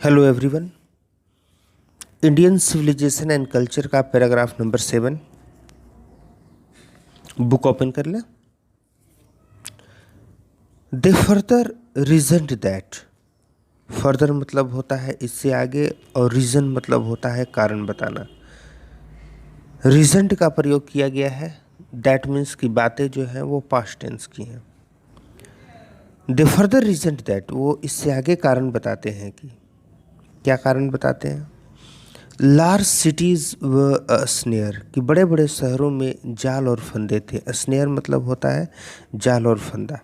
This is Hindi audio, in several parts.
Hello everyone. Indian civilisation and culture का पैराग्राफ नंबर 7 बुक ओपन कर ले। They further reasoned that, further मतलब होता है इससे आगे और रीजन मतलब होता है कारण बताना। रीजनड का प्रयोग किया गया है, दैट मीन्स की बातें जो हैं वो पास्ट टेंस की हैं। दे फर्दर रीजनड दैट, वो इससे आगे कारण बताते हैं कि क्या कारण बताते हैं। लार्ज सिटीज़ व स्नेयर, कि बड़े बड़े शहरों में जाल और फंदे थे। स्नेयर मतलब होता है जाल और फंदा।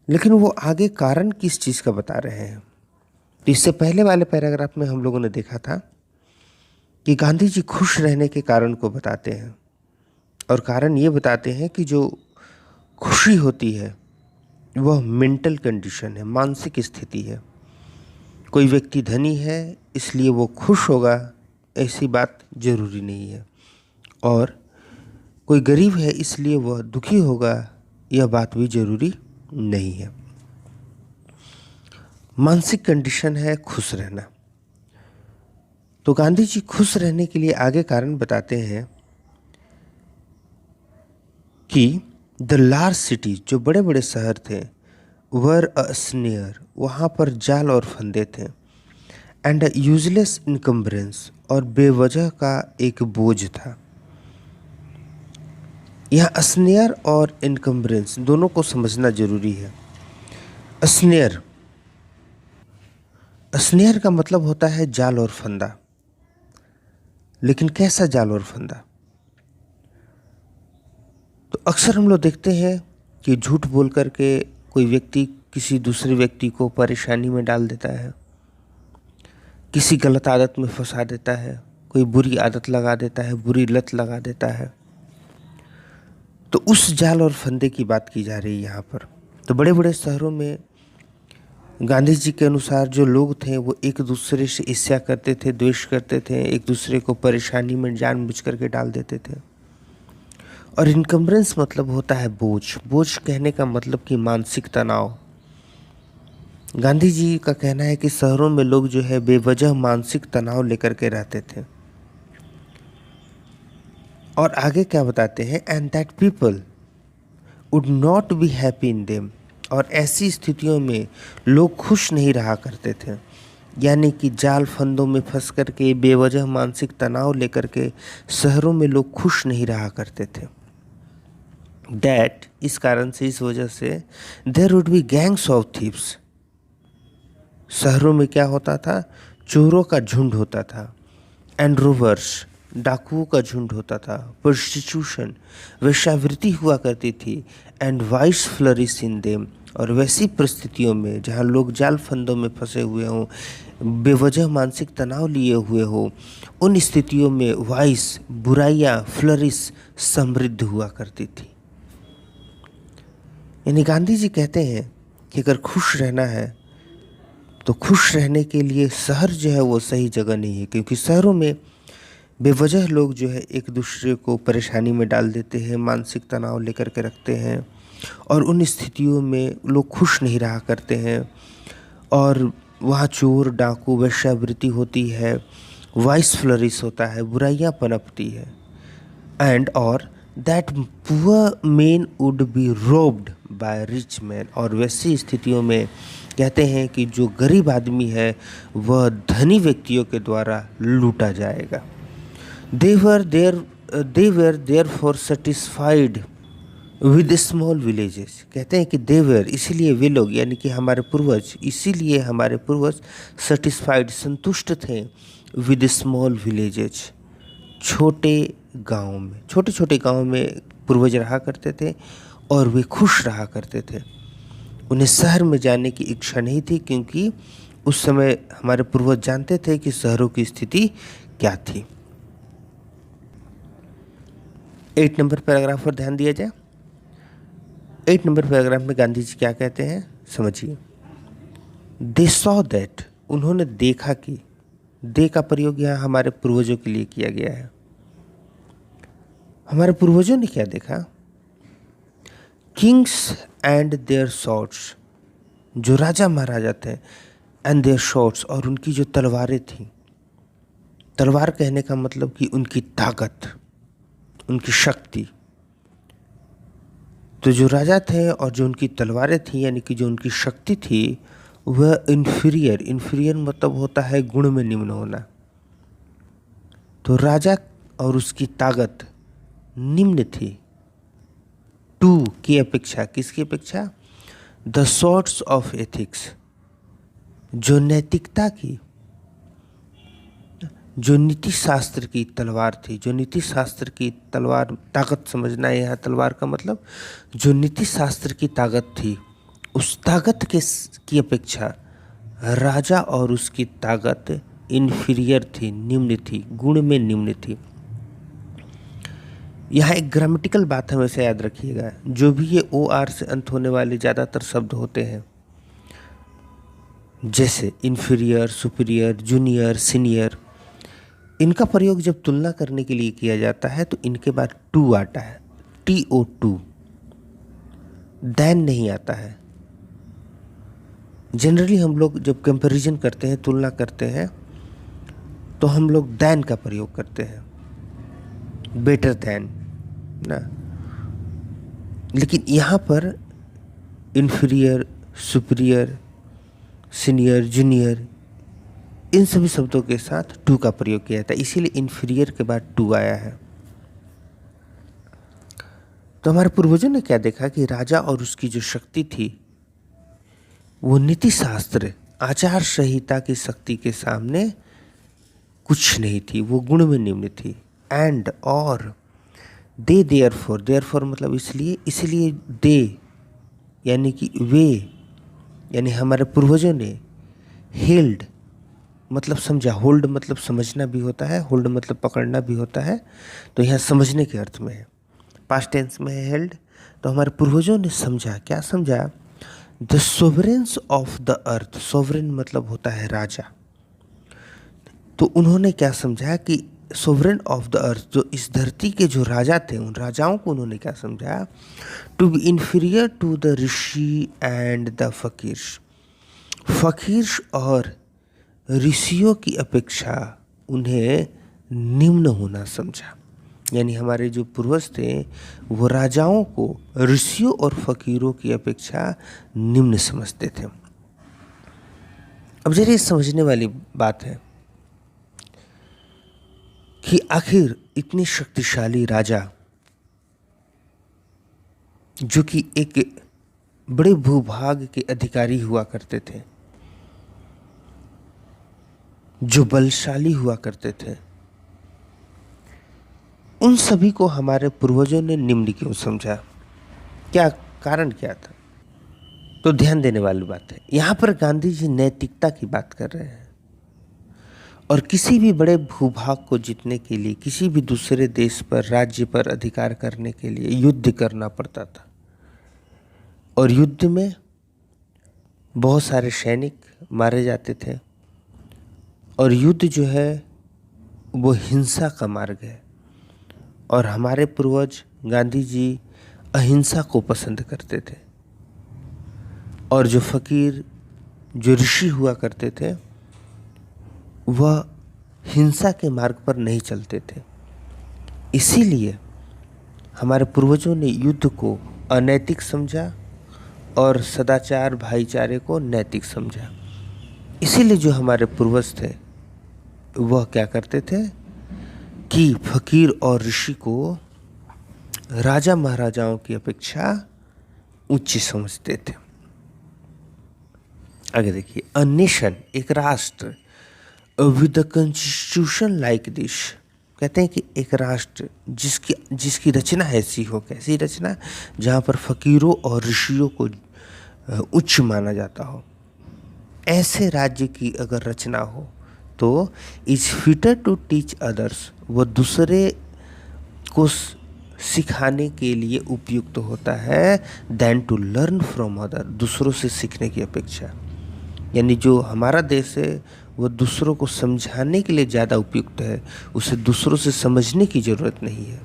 लेकिन वो आगे कारण किस चीज़ का बता रहे हैं। तो इससे पहले वाले पैराग्राफ में हम लोगों ने देखा था कि गांधी जी खुश रहने के कारण को बताते हैं, और कारण ये बताते हैं कि जो खुशी होती है वह मेंटल कंडीशन है, मानसिक स्थिति है। कोई व्यक्ति धनी है इसलिए वो खुश होगा, ऐसी बात जरूरी नहीं है। और कोई गरीब है इसलिए वह दुखी होगा, यह बात भी जरूरी नहीं है। मानसिक कंडीशन है खुश रहना। तो गांधी जी खुश रहने के लिए आगे कारण बताते हैं कि द लार्ज सिटीज, जो बड़े बड़े शहर थे, वर अ स्नेयर, वहाँ पर जाल और फंदे थे। एंड यूजलेस इनकम्बरेंस, और बेवजह का एक बोझ था। यहाँ स्नेयर और इनकम्बरेंस दोनों को समझना जरूरी है। स्नेयर, स्नेयर का मतलब होता है जाल और फंदा। लेकिन कैसा जाल और फंदा। तो अक्सर हम लोग देखते हैं कि झूठ बोल करके कोई व्यक्ति किसी दूसरे व्यक्ति को परेशानी में डाल देता है, किसी गलत आदत में फंसा देता है, कोई बुरी आदत लगा देता है, बुरी लत लगा देता है। तो उस जाल और फंदे की बात की जा रही है यहाँ पर। तो बड़े बड़े शहरों में गांधी जी के अनुसार जो लोग थे वो एक दूसरे से ईर्ष्या करते थे, द्वेष करते थे, एक दूसरे को परेशानी में जानबूझ करके डाल देते थे। और इनकम्बरेंस मतलब होता है बोझ। बोझ कहने का मतलब कि मानसिक तनाव। गांधी जी का कहना है कि शहरों में लोग जो है बेवजह मानसिक तनाव लेकर के रहते थे। और आगे क्या बताते हैं, and that people would not be happy in them, और ऐसी स्थितियों में लोग खुश नहीं रहा करते थे। यानी कि जाल फंदों में फंस करके बेवजह मानसिक तनाव लेकर के शहरों में लोग खुश नहीं रहा करते थे। दैट, इस कारण से, इस वजह से, there would be gangs of thieves, शहरों में क्या होता था, चोरों का झुंड होता था। एंड रोवर्स, डाकुओं का झुंड होता था। प्रोस्टिट्यूशन, वेश्यावृत्ति हुआ करती थी। And vice flourish in them, और वैसी परिस्थितियों में जहाँ लोग जाल फंदों में फंसे हुए हों, बेवजह मानसिक तनाव लिए हुए हो, उन स्थितियों में वाइस, बुराइयाँ, फ्लरिश, समृद्ध हुआ करती थी। यानी गांधी जी कहते हैं कि अगर खुश रहना है तो खुश रहने के लिए शहर जो है वो सही जगह नहीं है, क्योंकि शहरों में बेवजह लोग जो है एक दूसरे को परेशानी में डाल देते हैं, मानसिक तनाव लेकर के रखते हैं, और उन स्थितियों में लोग खुश नहीं रहा करते हैं। और वहाँ चोर, डाकू, वेश्यावृत्ति होती है, वाइस फ्लरिश होता है, बुराइयाँ पनपती है। एंड और that poor man would be robbed by rich man, और वैसी स्थितियों में कहते हैं कि जो गरीब आदमी है वह धनी व्यक्तियों के द्वारा लूटा जाएगा। They were therefore satisfied with small villages। कहते हैं कि they were, इसीलिए वे लोग, यानी कि हमारे पूर्वज, इसीलिए हमारे पूर्वज satisfied, संतुष्ट थे, with small villages, छोटे गाँव में, छोटे छोटे गाँव में पूर्वज रहा करते थे और वे खुश रहा करते थे। उन्हें शहर में जाने की इच्छा नहीं थी, क्योंकि उस समय हमारे पूर्वज जानते थे कि शहरों की स्थिति क्या थी। 8 नंबर पैराग्राफ पर ध्यान दिया जाए। 8 नंबर पैराग्राफ में गांधी जी क्या कहते हैं, समझिए। दे सॉ दैट, उन्होंने देखा कि, दे का प्रयोग यहाँ हमारे पूर्वजों के लिए किया गया है। हमारे पूर्वजों ने क्या देखा, किंग्स एंड देयर सॉर्ट्स, जो राजा महाराजा थे, एंड देयर शॉर्ट्स, और उनकी जो तलवारें थी, तलवार कहने का मतलब कि उनकी ताकत, उनकी शक्ति। तो जो राजा थे और जो उनकी तलवारें थी, यानी कि जो उनकी शक्ति थी, वह इन्फीरियर, इन्फीरियर मतलब होता है गुण में निम्न होना। तो राजा और उसकी ताकत निम्न थी टू की अपेक्षा, किसकी अपेक्षा? द सॉर्ट्स ऑफ एथिक्स, जो नैतिकता की, जो नीति शास्त्र की तलवार थी, जो नीति शास्त्र की तलवार, ताकत समझना है यहाँ तलवार का मतलब, जो नीति शास्त्र की ताकत थी, उस ताकत की अपेक्षा राजा और उसकी ताकत इन्फीरियर थी, निम्न थी, गुण में निम्न थी। यहाँ एक ग्रामेटिकल बात हमेशा याद रखिएगा, जो भी ये ओ आर से अंत होने वाले ज़्यादातर शब्द होते हैं, जैसे इन्फीरियर, सुपीरियर, जूनियर, सीनियर, इनका प्रयोग जब तुलना करने के लिए किया जाता है तो इनके बाद टू आता है, TO2, देन नहीं आता है। जनरली हम लोग जब कंपैरिजन करते हैं, तुलना करते हैं, तो हम लोग देन का प्रयोग करते हैं, बेटर देन ना। लेकिन यहाँ पर इन्फीरियर, सुपीरियर, सीनियर, जूनियर, इन सभी शब्दों के साथ टू का प्रयोग किया जाता है, इसीलिए इन्फीरियर के बाद टू आया है। तो हमारे पूर्वजों ने क्या देखा कि राजा और उसकी जो शक्ति थी, वो नीति शास्त्र, आचार संहिता की शक्ति के सामने कुछ नहीं थी, वो गुण में निम्न थी। एंड और दे देयरफॉर, देयरफॉर मतलब इसलिए दे यानी कि वे, यानी हमारे पूर्वजों ने हेल्ड मतलब समझा, होल्ड मतलब समझना भी होता है, होल्ड मतलब पकड़ना भी होता है, तो यहाँ समझने के अर्थ में है, पास्ट टेंस में है हेल्ड। तो हमारे पूर्वजों ने समझा, क्या समझा? The sovereigns of the earth, sovereign मतलब होता है राजा। तो उन्होंने क्या समझा कि सोवरेन ऑफ द अर्थ, जो इस धरती के जो राजा थे, उन राजाओं को उन्होंने क्या समझा? To be inferior to the rishi and the fakir, फकीर और ऋषियों की अपेक्षा उन्हें निम्न होना समझा। यानी हमारे जो पूर्वज थे वो राजाओं को ऋषियों और फकीरों की अपेक्षा निम्न समझते थे। अब जरा समझने वाली बात है कि आखिर इतने शक्तिशाली राजा, जो कि एक बड़े भूभाग के अधिकारी हुआ करते थे, जो बलशाली हुआ करते थे, उन सभी को हमारे पूर्वजों ने निम्न क्यों समझा? क्या कारण क्या था? तो ध्यान देने वाली बात है, यहाँ पर गांधी जी नैतिकता की बात कर रहे हैं। और किसी भी बड़े भूभाग को जीतने के लिए, किसी भी दूसरे देश पर, राज्य पर अधिकार करने के लिए युद्ध करना पड़ता था। और युद्ध में बहुत सारे सैनिक मारे जाते थे। और युद्ध जो है वो हिंसा का मार्ग है। और हमारे पूर्वज गांधी जी अहिंसा को पसंद करते थे। और जो फकीर, जो ऋषि हुआ करते थे, वह हिंसा के मार्ग पर नहीं चलते थे। इसीलिए हमारे पूर्वजों ने युद्ध को अनैतिक समझा और सदाचार, भाईचारे को नैतिक समझा। इसीलिए जो हमारे पूर्वज थे वह क्या करते थे कि फकीर और ऋषि को राजा महाराजाओं की अपेक्षा उच्च समझते थे। आगे देखिए, अ नेशन, एक राष्ट्र, with a constitution like this, कहते हैं कि एक राष्ट्र जिसकी रचना ऐसी हो, कैसी रचना, जहाँ पर फकीरों और ऋषियों को उच्च माना जाता हो, ऐसे राज्य की अगर रचना हो तो is fitter to teach others, वह दूसरे को सिखाने के लिए उपयुक्त होता है, then to learn from other, दूसरों से सीखने की अपेक्षा। यानी जो हमारा देश है वह दूसरों को समझाने के लिए ज़्यादा उपयुक्त है, उसे दूसरों से समझने की ज़रूरत नहीं है।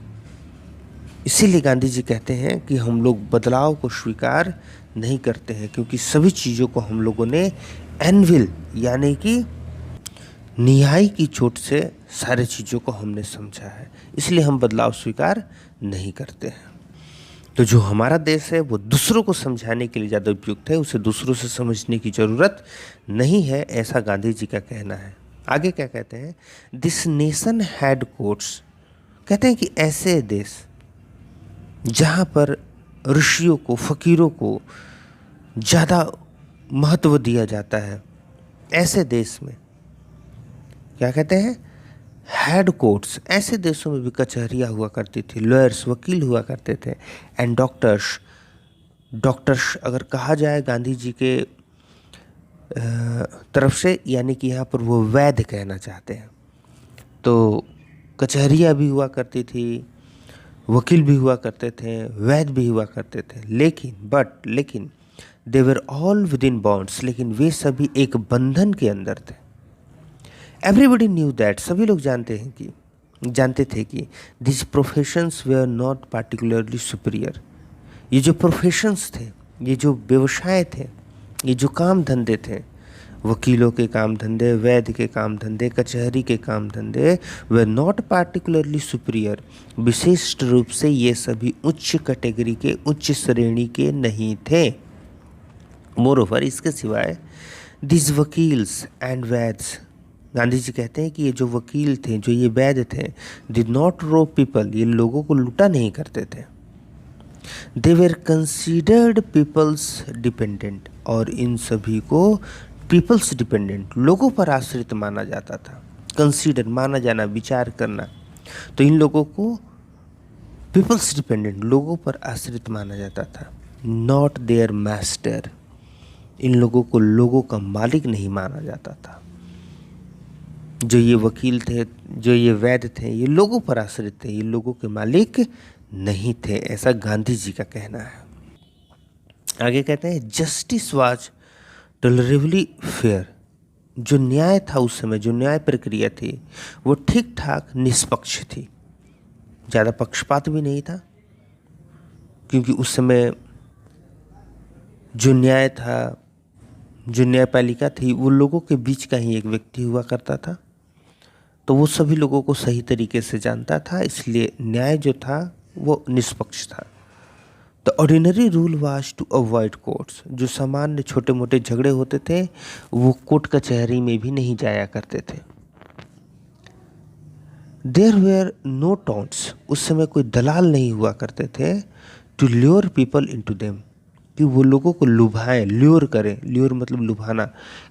इसीलिए गांधी जी कहते हैं कि हम लोग बदलाव को स्वीकार नहीं करते हैं, क्योंकि सभी चीज़ों को हम लोगों ने एनविल यानी कि निहाई की चोट से सारी चीज़ों को हमने समझा है, इसलिए हम बदलाव स्वीकार नहीं करते हैं। तो जो हमारा देश है वो दूसरों को समझाने के लिए ज़्यादा उपयुक्त है, उसे दूसरों से समझने की ज़रूरत नहीं है, ऐसा गांधी जी का कहना है। आगे क्या कहते हैं, दिस नेशन हैड कोर्ट्स, कहते हैं कि ऐसे देश जहाँ पर ऋषियों को, फकीरों को ज़्यादा महत्व दिया जाता है, ऐसे देश में क्या कहते हैं, हेड कोर्ट्स, ऐसे देशों में भी कचहरियाँ हुआ करती थी, लॉयर्स, वकील हुआ करते थे, एंड डॉक्टर्स, डॉक्टर्स अगर कहा जाए गांधी जी के तरफ से, यानी कि यहाँ पर वो वैद्य कहना चाहते हैं। तो कचहरियाँ भी हुआ करती थी, वकील भी हुआ करते थे, वैद्य भी हुआ करते थे, लेकिन they were all within bonds, लेकिन वे सभी एक बंधन के अंदर थे। एवरीबडी न्यू दैट, सभी लोग जानते थे कि this professions were not particularly superior, ये जो प्रोफेशंस थे, ये जो व्यवसाय थे, ये जो काम धंधे थे, वकीलों के काम धंधे, वैद्य के काम धंधे, कचहरी के काम धंधे, वे नॉट पार्टिकुलरली सुपीरियर, विशिष्ट रूप से ये सभी उच्च कैटेगरी के, उच्च श्रेणी के नहीं थे। मोरोवर, इसके सिवाय दिस वकील्स एंड वैद्स, गांधी जी कहते हैं कि ये जो वकील थे, जो ये वैद्य थे, डिड नॉट रोब पीपल, ये लोगों को लूटा नहीं करते थे। They were considered peoples dependent, और इन सभी को पीपल्स डिपेंडेंट, लोगों पर आश्रित माना जाता था। कंसीडर माना जाना, विचार करना, तो इन लोगों को पीपल्स डिपेंडेंट, लोगों पर आश्रित माना जाता था। नॉट देयर मास्टर, इन लोगों को लोगों का मालिक नहीं माना जाता था। जो ये वकील थे, जो ये वैद्य थे, ये लोगों पर आश्रित थे, ये लोगों के मालिक नहीं थे, ऐसा गांधी जी का कहना है। आगे कहते हैं जस्टिस वाज टॉलरेबली फेयर, जो न्याय था उस समय, जो न्याय प्रक्रिया थी वो ठीक ठाक निष्पक्ष थी, ज़्यादा पक्षपात भी नहीं था, क्योंकि उस समय जो न्याय था, जो न्यायपालिका थी, वो लोगों के बीच का ही एक व्यक्ति हुआ करता था, तो वो सभी लोगों को सही तरीके से जानता था, इसलिए न्याय जो था वो निष्पक्ष था। The ordinary rule was to avoid courts, जो सामान्य छोटे मोटे झगड़े होते थे वो कोर्ट कचहरी में भी नहीं जाया करते थे। देयर वेयर नो टॉन्ट्स, उस समय कोई दलाल नहीं हुआ करते थे, to lure people into them, कि वो लोगों को लुभाएं, ल्योर करें, ल्योर मतलब लुभाना,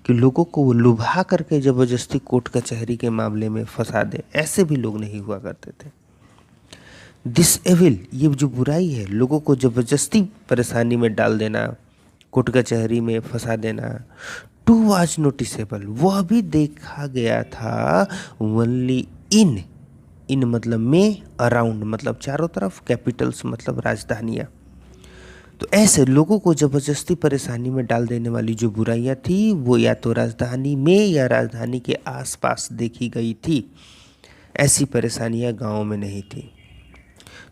कि लोगों को वो लुभा करके ज़बरदस्ती कोर्ट कचहरी के मामले में फंसा दे, ऐसे भी लोग नहीं हुआ करते थे। दिस एविल, ये जो बुराई है, लोगों को ज़बरदस्ती परेशानी में डाल देना, कोर्ट कचहरी में फंसा देना, टू वाज नोटिसेबल, वह भी देखा गया था, ओनली इन मतलब में, अराउंड मतलब चारों तरफ, कैपिटल्स मतलब राजधानियाँ, तो ऐसे लोगों को ज़बरदस्ती परेशानी में डाल देने वाली जो बुराइयां थी वो या तो राजधानी में या राजधानी के आसपास देखी गई थी, ऐसी परेशानियां गांवों में नहीं थी।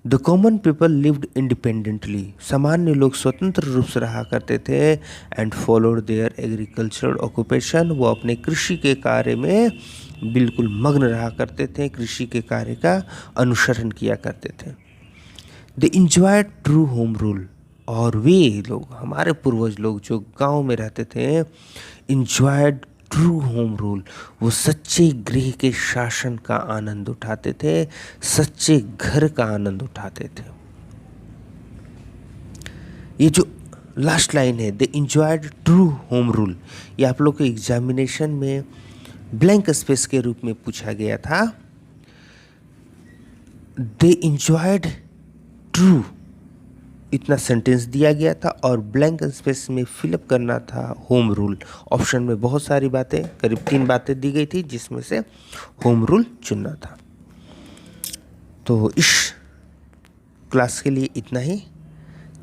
The common people lived independently, सामान्य लोग स्वतंत्र रूप से रहा करते थे, and followed there agricultural occupation, वो अपने कृषि के कार्य में बिल्कुल मग्न रहा करते थे, कृषि के कार्य का अनुसरण किया करते थे। दे इंजॉयड ट्रू होम रूल, और वे लोग, हमारे पूर्वज लोग जो गांव में रहते थे, इंजॉयड ट्रू होम रूल, वो सच्चे गृह के शासन का आनंद उठाते थे, सच्चे घर का आनंद उठाते थे। ये जो लास्ट लाइन है, दे इंजॉयड ट्रू होम रूल, ये आप लोग के एग्जामिनेशन में ब्लैंक स्पेस के रूप में पूछा गया था। दे इंजॉयड ट्रू, इतना सेंटेंस दिया गया था, और ब्लैंक स्पेस में फिलअप करना था होम रूल। ऑप्शन में बहुत सारी बातें, करीब 3 बातें दी गई थी, जिसमें से होम रूल चुनना था। तो इस क्लास के लिए इतना ही,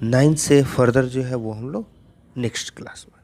9 से फर्दर जो है वो हम लोग नेक्स्ट क्लास में